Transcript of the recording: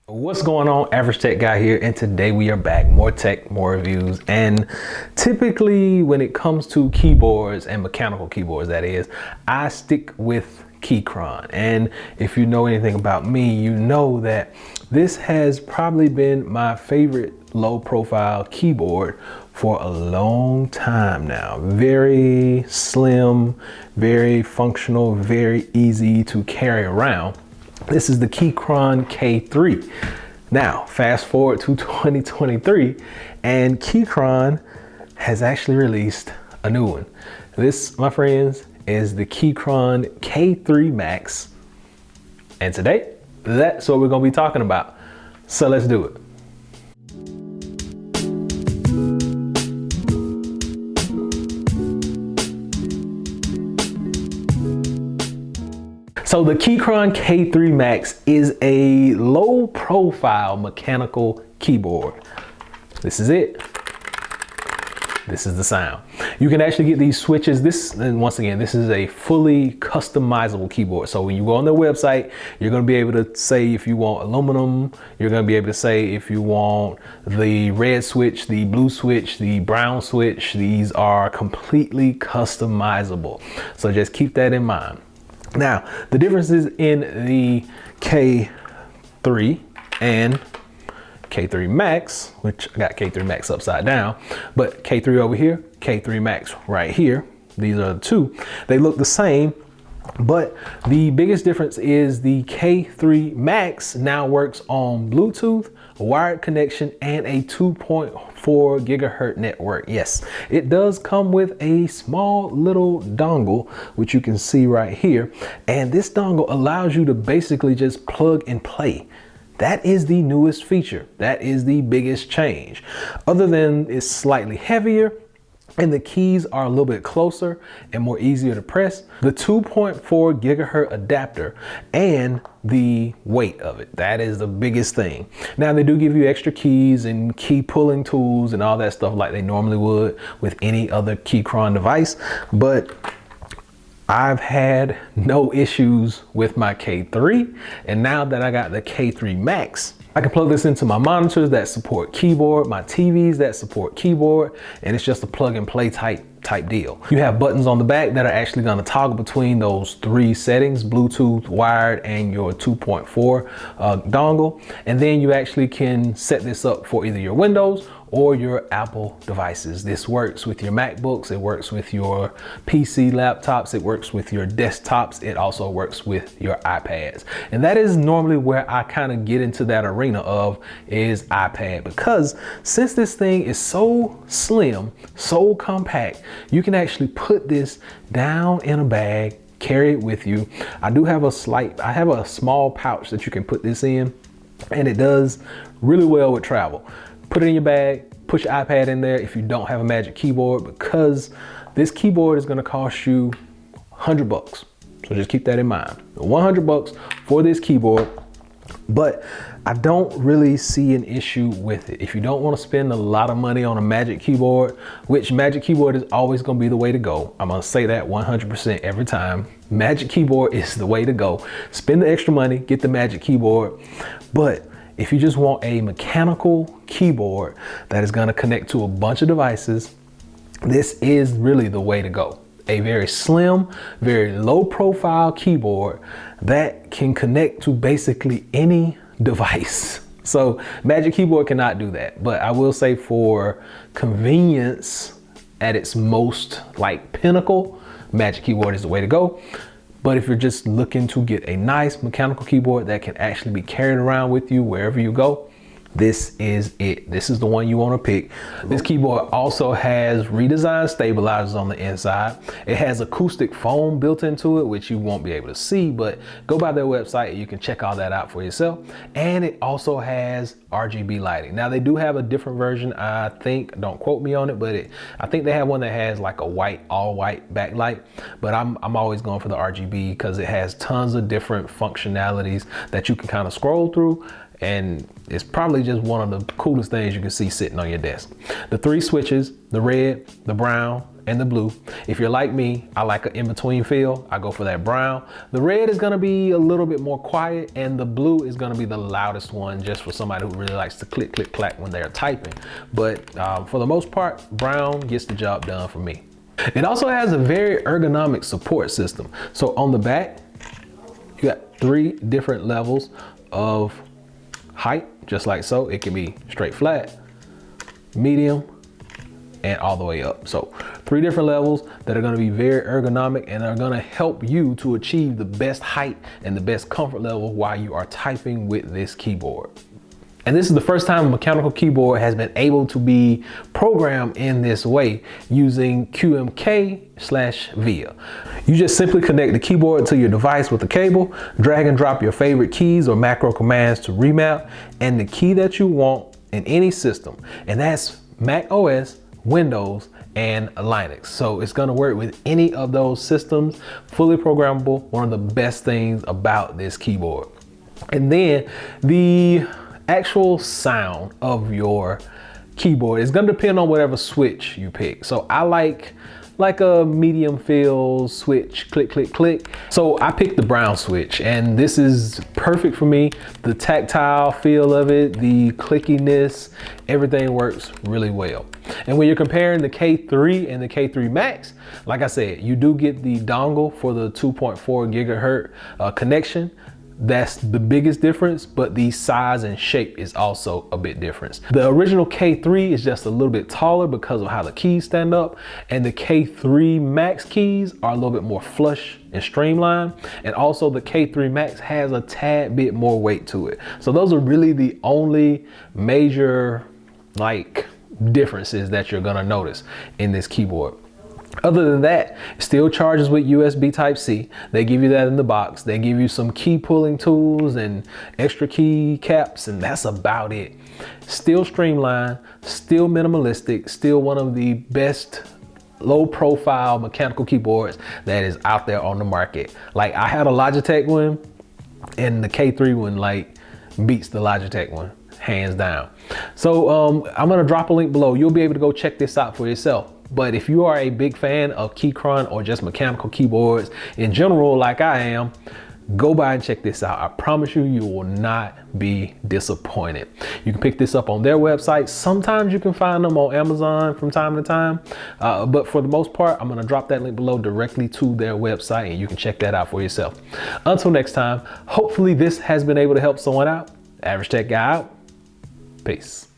What's going on? Average Tech Guy here, and today we are back. More tech, more reviews. And typically when it comes to keyboards and mechanical keyboards, that is, I stick with Keychron. And if you know anything about me, you know that this has probably been my favorite low profile keyboard for a long time now. Very slim, very functional, very easy to carry around. This is the Keychron K3. Now, fast forward to 2023, and Keychron has actually released a new one. This, my friends, is the Keychron K3 Max. And today, that's what we're gonna be talking about. So let's do it. So the Keychron K3 Max is a low profile mechanical keyboard. This is it. This is the sound. You can actually get these switches. And once again, this is a fully customizable keyboard. So when you go on their website, you're gonna be able to say if you want aluminum, you're gonna be able to say if you want the red switch, the blue switch, the brown switch. These are completely customizable. So just keep that in mind. Now, the differences in the K3 and K3 Max, which I got K3 Max upside down, but K3 over here, K3 Max right here. These are the two. They look the same, but the biggest difference is the K3 Max now works on Bluetooth, a wired connection, and a 2.4 gigahertz network. Yes, it does come with a small little dongle, which you can see right here. And this dongle allows you to basically just plug and play. That is the newest feature. That is the biggest change. Other than it's slightly heavier, and the keys are a little bit closer and more easier to press, the 2.4 gigahertz adapter and the weight of it. That is the biggest thing. Now they do give you extra keys and key pulling tools and all that stuff like they normally would with any other Keychron device, but I've had no issues with my K3. And now that I got the K3 Max, I can plug this into my monitors that support keyboard, my TVs that support keyboard, and it's just a plug and play type deal. You have buttons on the back that are actually going to toggle between those three settings: Bluetooth, wired, and your 2.4 dongle. And then you actually can set this up for either your Windows or your Apple devices. This works with your MacBooks, it works with your PC laptops, it works with your desktops, it also works with your iPads. And that is normally where I kind of get into that arena of is iPad, because since this thing is so slim, so compact, you can actually put this down in a bag, carry it with you. I have a small pouch that you can put this in, and it does really well with travel. Put it in your bag, push your iPad in there if you don't have a Magic Keyboard, because this keyboard is gonna cost you $100. So just keep that in mind. $100 for this keyboard, but I don't really see an issue with it. If you don't wanna spend a lot of money on a Magic Keyboard, which Magic Keyboard is always gonna be the way to go. I'm gonna say that 100% every time. Magic Keyboard is the way to go. Spend the extra money, get the Magic Keyboard. But if you just want a mechanical keyboard that is gonna connect to a bunch of devices, this is really the way to go. A very slim, very low profile keyboard that can connect to basically any device. So Magic Keyboard cannot do that, but I will say for convenience at its most pinnacle, Magic Keyboard is the way to go. But if you're just looking to get a nice mechanical keyboard that can actually be carried around with you wherever you go, this is it. This is the one you want to pick. This keyboard also has redesigned stabilizers on the inside. It has acoustic foam built into it, which you won't be able to see, but go by their website and you can check all that out for yourself. And it also has RGB lighting. Now they do have a different version, I think, don't quote me on it, but I think they have one that has like a white, all white backlight, but I'm always going for the RGB because it has tons of different functionalities that you can kind of scroll through and it's probably just one of the coolest things you can see sitting on your desk. The 3 switches, the red, the brown, and the blue. If you're like me, I like an in-between feel. I go for that brown. The red is gonna be a little bit more quiet, and the blue is gonna be the loudest one, just for somebody who really likes to click, click, clack when they're typing. But for the most part, brown gets the job done for me. It also has a very ergonomic support system. So on the back, you got 3 different levels of height, just like so. It can be straight flat, medium, and all the way up. So 3 different levels that are gonna be very ergonomic and are gonna help you to achieve the best height and the best comfort level while you are typing with this keyboard. And this is the first time a mechanical keyboard has been able to be programmed in this way using QMK/VIA. You just simply connect the keyboard to your device with a cable, drag and drop your favorite keys or macro commands to remount, and the key that you want in any system. And that's Mac OS, Windows, and Linux. So it's gonna work with any of those systems, fully programmable, one of the best things about this keyboard. And then the actual sound of your keyboard is gonna depend on whatever switch you pick. So I like a medium feel switch, click, click, click. So I picked the brown switch, and this is perfect for me. The tactile feel of it, the clickiness, everything works really well. And when you're comparing the K3 and the K3 Max, like I said, you do get the dongle for the 2.4 gigahertz connection. That's the biggest difference, but the size and shape is also a bit different. The original K3 is just a little bit taller because of how the keys stand up, and the K3 Max keys are a little bit more flush and streamlined, and also the K3 Max has a tad bit more weight to it. So those are really the only major differences that you're gonna notice in this keyboard. Other than that, it still charges with USB Type-C. They give you that in the box. They give you some key pulling tools and extra key caps, and that's about it. Still streamlined, still minimalistic, still one of the best low profile mechanical keyboards that is out there on the market. Like, I had a Logitech one, and the K3 one beats the Logitech one, hands down. So I'm gonna drop a link below. You'll be able to go check this out for yourself. But if you are a big fan of Keychron or just mechanical keyboards in general, like I am, go by and check this out. I promise you, you will not be disappointed. You can pick this up on their website. Sometimes you can find them on Amazon from time to time. But for the most part, I'm gonna drop that link below directly to their website, and you can check that out for yourself. Until next time, hopefully this has been able to help someone out. Average Tech Guy out. Peace.